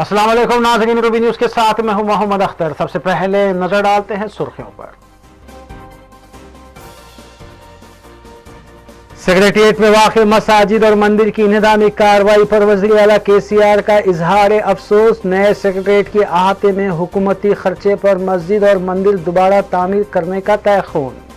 السلام علیکم ناظرین، روبی نیوز کے ساتھ میں ہوں محمد اختر۔ سب سے پہلے نظر ڈالتے ہیں سرخیوں پر۔ سیکریٹریٹ میں واقع مساجد اور مندر کی انہدامی کارروائی پر وزیر اعلیٰ KCR کا اظہار افسوس۔ نئے سیکریٹریٹ کے احاطے میں حکومتی خرچے پر مسجد اور مندر دوبارہ تعمیر کرنے کا تیقن۔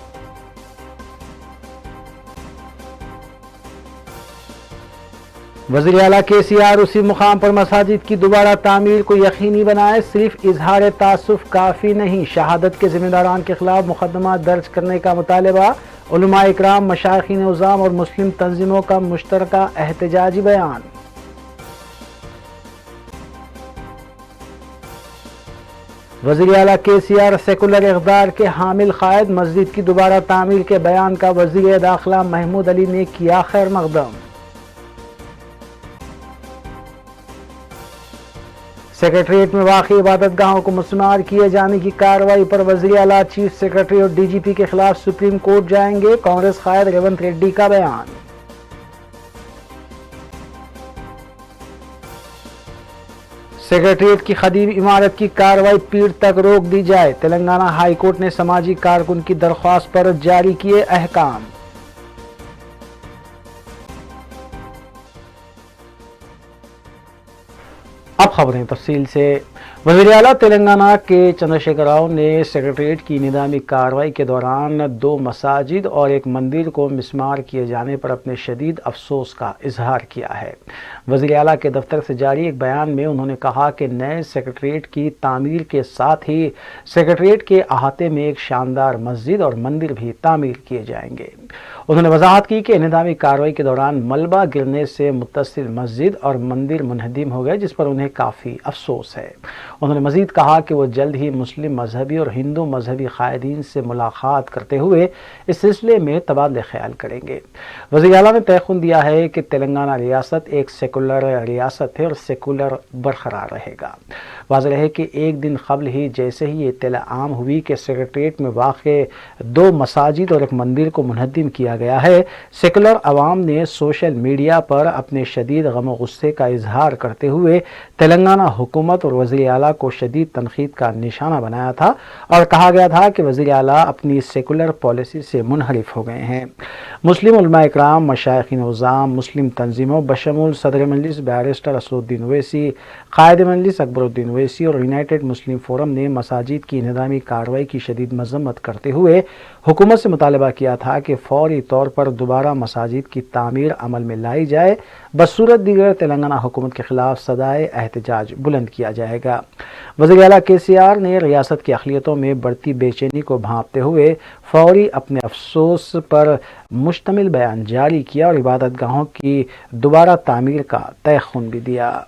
وزیر اعلیٰ KCR اسی مقام پر مساجد کی دوبارہ تعمیر کو یقینی بنائے، صرف اظہار تاسف کافی نہیں۔ شہادت کے ذمہ داران کے خلاف مقدمہ درج کرنے کا مطالبہ۔ علماء اکرام، مشائخین اعظام اور مسلم تنظیموں کا مشترکہ احتجاجی بیان۔ وزیر اعلیٰ KCR سیکولر اقدار کے حامل قائد، مسجد کی دوبارہ تعمیر کے بیان کا وزیر داخلہ محمود علی نے کیا خیر مقدم۔ سیکریٹریٹ میں واقع عبادت گاہوں کو مسمار کیے جانے کی کارروائی پر وزیر اعلیٰ چیف سیکریٹری اور DGP کے خلاف سپریم کورٹ جائیں گے، کانگریس قائد ریونت ریڈی کا بیان۔ سیکریٹریٹ کی قدیم عمارت کی کارروائی پیر تک روک دی جائے، تلنگانہ ہائی کورٹ نے سماجی کارکن کی درخواست پر جاری کیے احکام۔ اب خبریں تفصیل سے۔ وزیر اعلیٰ تلنگانہ کے چندرشیکھر راؤ نے سیکریٹریٹ کی انہدامی کارروائی کے دوران 2 مساجد اور 1 مندر کو مسمار کیے جانے پر اپنے شدید افسوس کا اظہار کیا ہے۔ وزیر اعلیٰ کے دفتر سے جاری ایک بیان میں انہوں نے کہا کہ نئے سیکریٹریٹ کی تعمیر کے ساتھ ہی سیکریٹریٹ کے احاطے میں ایک شاندار مسجد اور مندر بھی تعمیر کیے جائیں گے۔ انہوں نے وضاحت کی کہ انہدامی کارروائی کے دوران ملبہ گرنے سے متصل مسجد اور مندر منہدم ہو گئے، جس پر انہیں کافی افسوس ہے۔ انہوں نے مزید کہا کہ وہ جلد ہی مسلم مذہبی اور ہندو مذہبی قائدین سے ملاقات کرتے ہوئے اس سلسلے میں تبادلہ خیال کریں گے۔ وزیر اعلیٰ نے تیقن دیا ہے کہ تلنگانہ ریاست ایک سیکولر ریاست ہے اور سیکولر برقرار رہے گا۔ واضح ہے کہ ایک دن قبل ہی جیسے ہی یہ اطلاع عام ہوئی کہ سیکریٹریٹ میں واقع 2 مساجد اور 1 مندر کو منہدم کیا گیا ہے، سیکولر عوام نے سوشل میڈیا پر اپنے شدید غم و غصے کا اظہار کرتے ہوئے تلنگانہ حکومت اور وزیر اعلیٰ کو شدید تنقید کا نشانہ بنایا تھا اور کہا گیا تھا کہ وزیر اعلیٰ اپنی سیکولر پالیسی سے منحرف ہو گئے ہیں۔ مسلم علماء اکرام، مشائخین اعظام، مسلم تنظیموں بشمول صدر مجلس بیرسٹر اسدالدین اویسی، قائد مجلس اکبر الدین اویسی اور یونائیٹڈ مسلم فورم نے مساجد کی انہدامی کارروائی کی شدید مذمت کرتے ہوئے حکومت سے مطالبہ کیا تھا کہ فوری طور پر دوبارہ مساجد کی تعمیر عمل میں لائی جائے، بصورت دیگر تلنگانہ حکومت کے خلاف صدائے احتجاج بلند کیا جائے گا۔ وزیر اعلیٰ KCR نے ریاست کی اقلیتوں میں بڑھتی بے چینی کو بھانپتے ہوئے فوری اپنے افسوس پر مشتمل بیان جاری کیا اور عبادت گاہوں کی دوبارہ تعمیر کا تیقن بھی دیا۔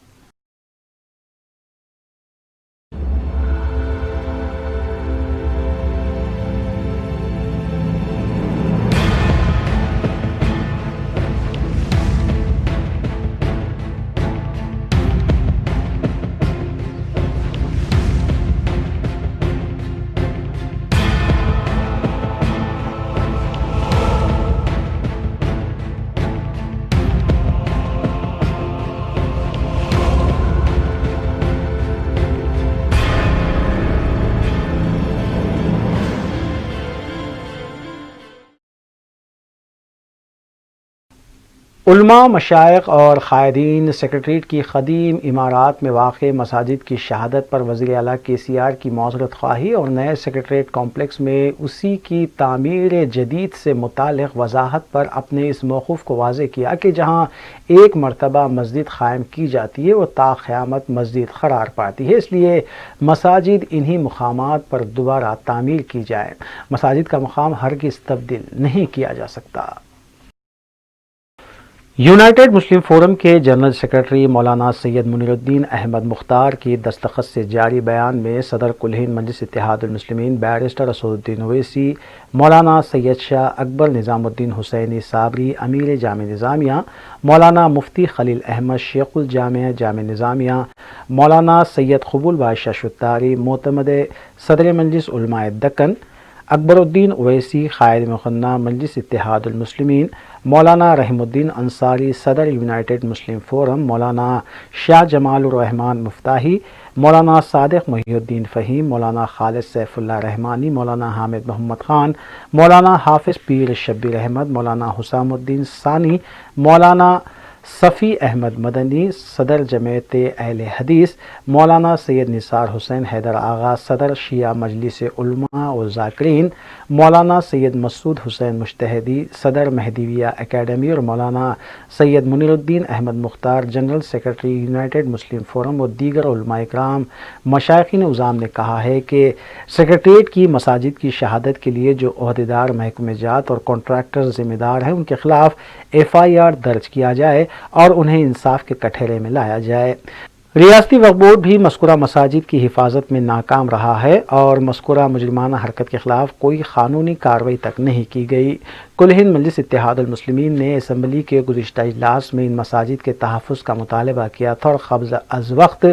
علماء، مشائخ اور قائدین سیکریٹریٹ کی قدیم عمارات میں واقع مساجد کی شہادت پر وزیر اعلیٰ KCR کی معذرت خواہی اور نئے سیکریٹریٹ کمپلیکس میں اسی کی تعمیر جدید سے متعلق وضاحت پر اپنے اس موقف کو واضح کیا کہ جہاں ایک مرتبہ مسجد قائم کی جاتی ہے وہ تا قیامت مسجد قرار پاتی ہے، اس لیے مساجد انہی مقامات پر دوبارہ تعمیر کی جائے۔ مساجد کا مقام ہرگز تبدیل نہیں کیا جا سکتا۔ یونائیٹڈ مسلم فورم کے جنرل سیکریٹری مولانا سید منیر الدین احمد مختار کی دستخط سے جاری بیان میں صدر کل ہند مجلس اتحاد المسلمین بیرسٹر اسدالدین اویسی، مولانا سید شاہ اکبر نظام الدین حسینی صابری امیر جامع نظامیہ، مولانا مفتی خلیل احمد شیخ الجامع جامع نظامیہ، مولانا سید قبول بادشاہ شتاری معتمد صدر مجلس علماء دکن، اکبر الدین اویسی قائد مخنہ مجلس اتحاد المسلمین، مولانا رحم الدین انصاری صدر یونائیٹڈ مسلم فورم، مولانا شاہ جمال الرحمن مفتاحی، مولانا صادق محی الدین فہیم، مولانا خالد سیف اللہ رحمانی، مولانا حامد محمد خان، مولانا حافظ پیر شبیر احمد، مولانا حسام الدین ثانی، مولانا صفی احمد مدنی صدر جمعیت اہل حدیث، مولانا سید نثار حسین حیدر آغا صدر شیعہ مجلس علماء و ذاکرین، مولانا سید مسعود حسین مجتہدی صدر مہدیویہ اکیڈمی اور مولانا سید منیر الدین احمد مختار جنرل سیکرٹری یونائیٹڈ مسلم فورم و دیگر علماء کرام مشائخین عظام نے کہا ہے کہ سیکرٹریٹ کی مساجد کی شہادت کے لیے جو عہدیدار محکمہ جات اور کانٹریکٹر ذمہ دار ہیں ان کے خلاف FIR درج کیا جائے اور انہیں انصاف کے کٹہرے میں لایا جائے۔ ریاستی وقف بورڈ بھی مذکورہ مساجد کی حفاظت میں ناکام رہا ہے اور مذکورہ مجرمانہ حرکت کے خلاف کوئی قانونی کارروائی تک نہیں کی گئی۔ کل ہند مجلس اتحاد المسلمین نے اسمبلی کے گزشتہ اجلاس میں ان مساجد کے تحفظ کا مطالبہ کیا تھا اور قبل از وقت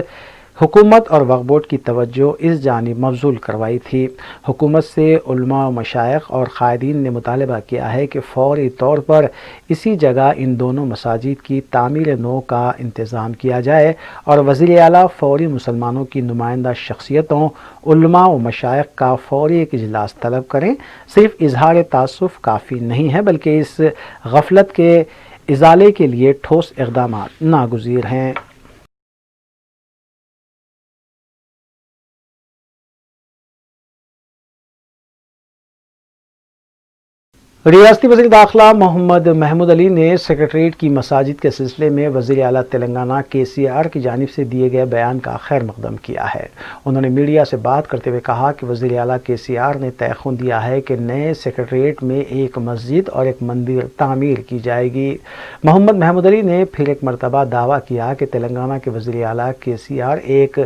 حکومت اور وقف بورڈ کی توجہ اس جانب مبذول کروائی تھی۔ حکومت سے علماء و مشائخ اور قائدین نے مطالبہ کیا ہے کہ فوری طور پر اسی جگہ ان دونوں مساجد کی تعمیر نو کا انتظام کیا جائے اور وزیر اعلیٰ فوری مسلمانوں کی نمائندہ شخصیتوں علماء و مشائخ کا فوری ایک اجلاس طلب کریں۔ صرف اظہار تاسف کافی نہیں ہے بلکہ اس غفلت کے ازالے کے لیے ٹھوس اقدامات ناگزیر ہیں۔ ریاستی وزیر داخلہ محمد محمود علی نے سیکرٹریٹ کی مساجد کے سلسلے میں وزیر اعلیٰ تلنگانہ KCR کی جانب سے دیے گئے بیان کا خیر مقدم کیا ہے۔ انہوں نے میڈیا سے بات کرتے ہوئے کہا کہ وزیر اعلیٰ KCR نے تیقن دیا ہے کہ نئے سیکرٹریٹ میں ایک مسجد اور ایک مندر تعمیر کی جائے گی۔ محمد محمود علی نے پھر ایک مرتبہ دعویٰ کیا کہ تلنگانہ کے وزیر اعلیٰ KCR ایک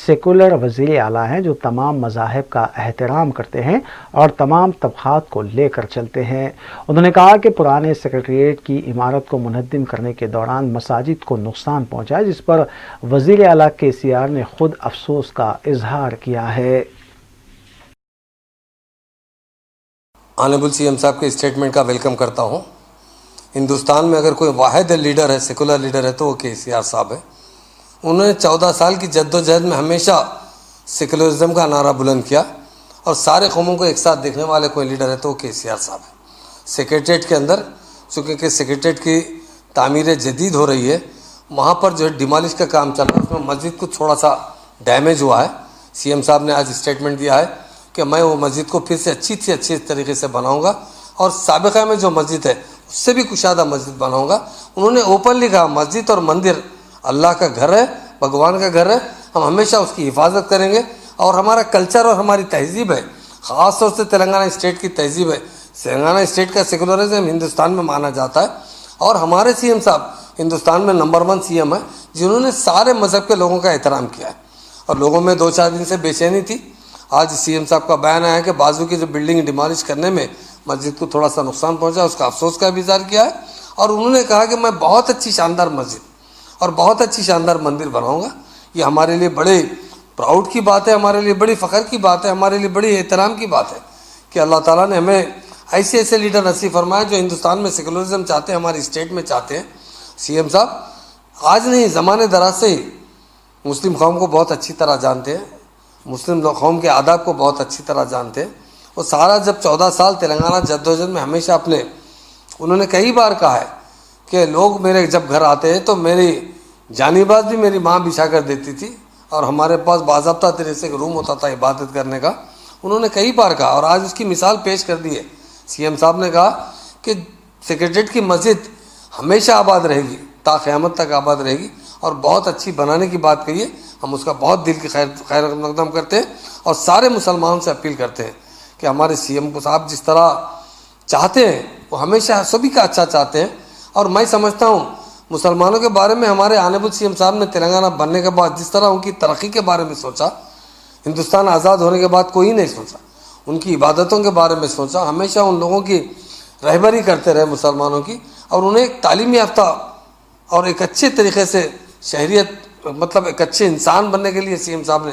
سیکولر وزیر اعلیٰ ہیں جو تمام مذاہب کا احترام کرتے ہیں اور تمام طبقات کو لے کر چلتے ہیں۔ انہوں نے کہا کہ پرانے سیکرٹریٹ کی عمارت کو منہدم کرنے کے دوران مساجد کو نقصان پہنچا جس پر وزیر اعلیٰ KCR نے خود افسوس کا اظہار کیا ہے۔ آنریبل CM صاحب کے اسٹیٹمنٹ کا ویلکم کرتا ہوں۔ ہندوستان میں اگر کوئی واحد لیڈر ہے، سیکولر لیڈر ہے تو وہ KCR صاحب ہے۔ انہوں نے 14 سال کی جد و جہد میں ہمیشہ سیکولرزم کا نعرہ بلند کیا اور سارے قوموں کو ایک ساتھ دیکھنے والے کوئی لیڈر ہے تو وہ KCR صاحب ہے۔ سیکریٹریٹ کے اندر چونکہ سیکریٹریٹ کی تعمیر جدید ہو رہی ہے، وہاں پر جو ہے ڈیمالش کا کام چل رہا ہے، اس میں مسجد کو تھوڑا سا ڈیمیج ہوا ہے۔ CM صاحب نے آج اسٹیٹمنٹ دیا ہے کہ میں وہ مسجد کو پھر سے اچھی طریقے سے بناؤں گا اور سابقہ میں جو مسجد ہے اس سے بھی کشادہ مسجد بناؤں گا۔ انہوں نے اوپنلی کہا مسجد اور مندر اللہ کا گھر ہے، بھگوان کا گھر ہے، ہم ہمیشہ اس کی حفاظت کریں گے اور ہمارا کلچر اور ہماری تہذیب ہے، خاص طور سے تلنگانہ اسٹیٹ کی تہذیب ہے۔ تلنگانہ اسٹیٹ کا سیکولرزم ہندوستان میں مانا جاتا ہے اور ہمارے CM صاحب ہندوستان میں نمبر 1 CM ہے جنہوں نے سارے مذہب کے لوگوں کا احترام کیا ہے اور لوگوں میں 2-4 دن سے بے چینی تھی۔ آج CM صاحب کا بیان آیا کہ بازو کی جو بلڈنگ ڈیمالش کرنے میں مسجد کو تھوڑا سا نقصان پہنچا، اس کا افسوس کا بھی اظہار کیا ہے اور انہوں نے کہا کہ میں بہت اچھی شاندار مسجد اور بہت اچھی شاندار مندر بناؤں گا۔ یہ ہمارے لیے بڑے پراؤڈ کی بات ہے، ہمارے لیے بڑی فخر کی بات ہے، ہمارے لیے بڑی احترام کی بات ہے کہ اللہ تعالیٰ نے ہمیں ایسے لیڈر نصیب فرمائے جو ہندوستان میں سیکولرزم چاہتے ہیں، ہماری اسٹیٹ میں چاہتے ہیں۔ CM صاحب آج نہیں، زمانے دراز سے ہی مسلم قوم کو بہت اچھی طرح جانتے ہیں، مسلم قوم کے آداب کو بہت اچھی طرح جانتے ہیں۔ وہ سارا جب 14 سال تلنگانہ جدوجہد میں ہمیشہ انہوں نے کئی بار کہا ہے کہ لوگ میرے جب گھر آتے ہیں تو میری جانباز بھی میری ماں بچھا کر دیتی تھی اور ہمارے پاس باضابطہ طریقے سے روم ہوتا تھا عبادت کرنے کا۔ انہوں نے کئی بار کہا اور آج اس کی مثال پیش کر دی ہے۔ CM صاحب نے کہا کہ سیکریٹریٹ کی مسجد ہمیشہ آباد رہے گی، تا قیامت تک آباد رہے گی اور بہت اچھی بنانے کی بات کہی ہے۔ ہم اس کا بہت دل کی خیر مقدم کرتے ہیں اور سارے مسلمانوں سے اپیل کرتے ہیں کہ ہمارے CM کو صاحب جس طرح چاہتے ہیں وہ ہمیشہ سبھی کا اچھا چاہتے ہیں اور میں سمجھتا ہوں مسلمانوں کے بارے میں ہمارے آنریبل CM صاحب نے تلنگانہ بننے کے بعد جس طرح ان کی ترقی کے بارے میں سوچا، ہندوستان آزاد ہونے کے بعد کوئی نہیں سوچا، ان کی عبادتوں کے بارے میں سوچا، ہمیشہ ان لوگوں کی رہبری کرتے رہے مسلمانوں کی اور انہیں ایک تعلیم یافتہ اور ایک اچھے طریقے سے شہریت مطلب ایک اچھے انسان بننے کے لیے CM صاحب نے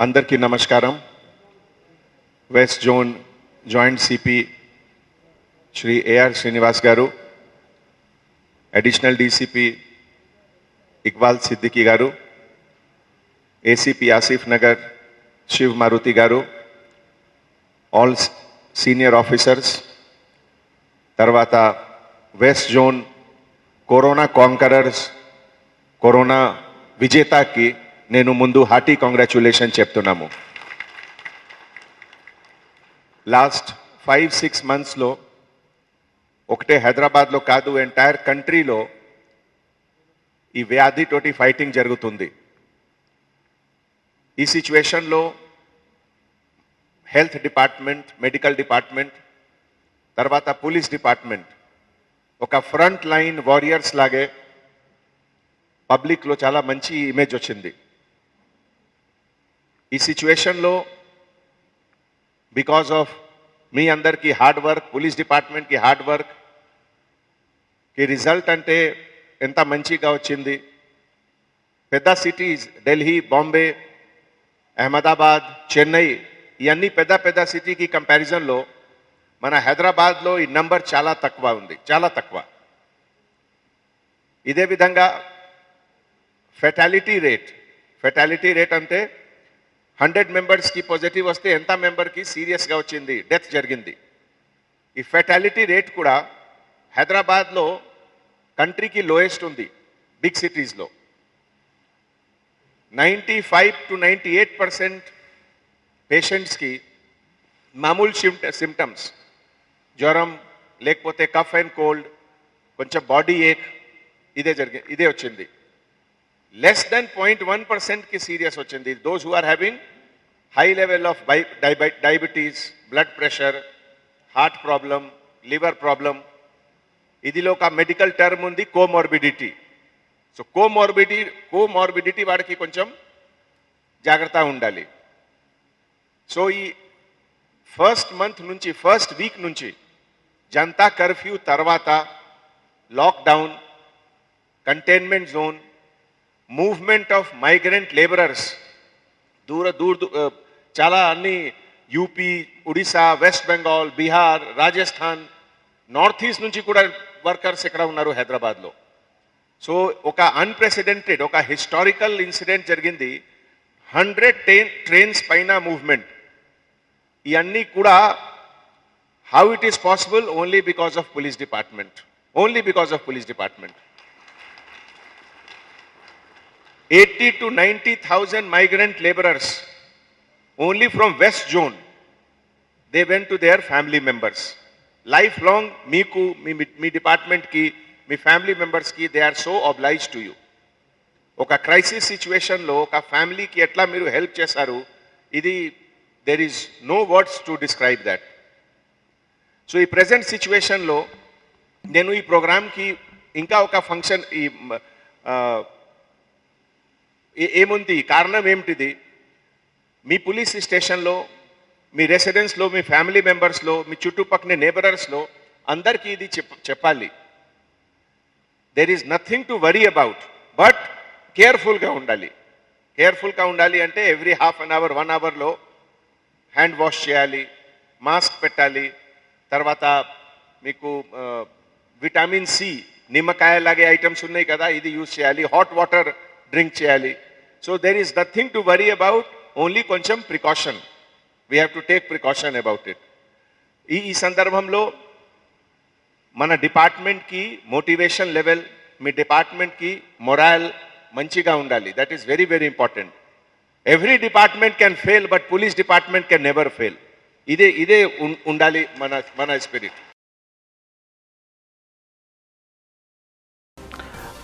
అందరికీ నమస్కారం। West zone joint CP Shri AR Srinivas garu, additional DCP Iqbal Siddiqui garu, ACP Asif Nagar Shiv Maruti garu, all senior officers, తర్వాత west zone corona conquerors, corona విజేతకి నేను ముందు హార్టీ కాంగ్రాచ్యులేషన్ చెప్తున్నాము। లాస్ట్ 5-6 మంత్స్లో ఒకటే హైదరాబాద్లో కాదు, ఎంటైర్ కంట్రీలో ఈ వ్యాధితోటి ఫైటింగ్ జరుగుతుంది। ఈ సిచ్యువేషన్లో హెల్త్ డిపార్ట్మెంట్, మెడికల్ డిపార్ట్మెంట్, తర్వాత పోలీస్ డిపార్ట్మెంట్ ఒక ఫ్రంట్ లైన్ వారియర్స్ లాగే పబ్లిక్లో చాలా మంచి ఇమేజ్ వచ్చింది। ఈ సిచ్యువేషన్లో బికాజ్ ఆఫ్ మీ అందరికీ హార్డ్ వర్క్, పోలీస్ డిపార్ట్మెంట్కి హార్డ్ వర్క్ కి రిజల్ట్ అంటే ఎంత మంచిగా వచ్చింది। పెద్ద సిటీస్ ఢిల్లీ, బాంబే, అహ్మదాబాద్, చెన్నై ఇవన్నీ పెద్ద పెద్ద సిటీకి కంపారిజన్లో మన హైదరాబాద్లో ఈ నంబర్ చాలా తక్కువ ఉంది, చాలా తక్కువ। ఇదే విధంగా ఫెటాలిటీ రేట్ అంటే 100 మెంబర్స్కి పాజిటివ్ వస్తే ఎంత మెంబర్కి సీరియస్గా వచ్చింది, డెత్ జరిగింది। ఈ ఫెటాలిటీ రేట్ కూడా హైదరాబాద్లో కంట్రీకి లోయెస్ట్ ఉంది బిగ్ సిటీస్లో। 95 to 98% పేషెంట్స్కి మామూలు సిమ్టమ్స్, జ్వరం లేకపోతే కఫ్ అండ్ కోల్డ్, కొంచెం బాడీ ఏక్, ఇదే వచ్చింది। లెస్ దెన్ 0.1%కి సీరియస్ వచ్చింది। Those who are having high level of diabetes, blood pressure, heart problem, liver problem, ఇదిలో ఒక మెడికల్ టర్మ్ ఉంది కోమార్బిడిటీ। సో కోమార్బిడిటీ వాడికి కొంచెం జాగ్రత్త ఉండాలి। సో ఈ ఫస్ట్ వీక్ నుంచి జనతా కర్ఫ్యూ తర్వాత lockdown, containment zone, movement of migrant labourers చాలా అన్ని UP, Odisha, West Bengal, Bihar, Rajasthan, north east నుంచి కూడా వర్కర్స్ ఇక్కడ ఉన్నారు హైదరాబాద్లో। సో ఒక అన్ప్రెసిడెంటెడ్, ఒక హిస్టారికల్ ఇన్సిడెంట్ జరిగింది। 100 ట్రైన్స్ పైన మూవ్మెంట్, ఇవన్నీ కూడా how it is possible? Only because of police department, 80 to 90,000 migrant laborers only from West Zone, they went to their family members. Lifelong, meeku, me department కి, మీ family members కి, they are so obliged to you. ఒక crisis సిచ్యువేషన్లో ఒక ఫ్యామిలీకి ఎట్లా మీరు help చేశారు, ఇది there is no words to describe that. So ఈ ప్రెజెంట్ సిచ్యువేషన్లో నేను ఈ ప్రోగ్రామ్కి ఇంకా ఒక ఫంక్షన్ ఏముంది, కారణం ఏమిటిది? మీ పోలీస్ స్టేషన్లో, మీ రెసిడెన్స్లో, మీ ఫ్యామిలీ మెంబర్స్లో, మీ చుట్టుపక్కల నేబరర్స్లో అందరికీ ఇది చెప్పాలి. There is nothing to worry about, but కేర్ఫుల్గా ఉండాలి. కేర్ఫుల్గా ఉండాలి అంటే ఎవ్రీ హాఫ్ అన్ అవర్ 1 అవర్లో హ్యాండ్ వాష్ చేయాలి, మాస్క్ పెట్టాలి. తర్వాత మీకు విటమిన్ సి, నిమ్మకాయ లాగే ఐటమ్స్ ఉన్నాయి కదా, ఇది యూజ్ చేయాలి. హాట్ వాటర్ డ్రింక్ చేయాలి. So there is nothing to worry about, only కొంచెం precaution. We have to take precaution about it. ఈ సందర్భంలో మన డిపార్ట్మెంట్కి మోటివేషన్ లెవెల్, మీ డిపార్ట్మెంట్కి మొరాల్ మంచిగా ఉండాలి. That is very very important. Every department can fail, but police department can never fail. ఇదే ఉండాలి మన స్పిరిట్.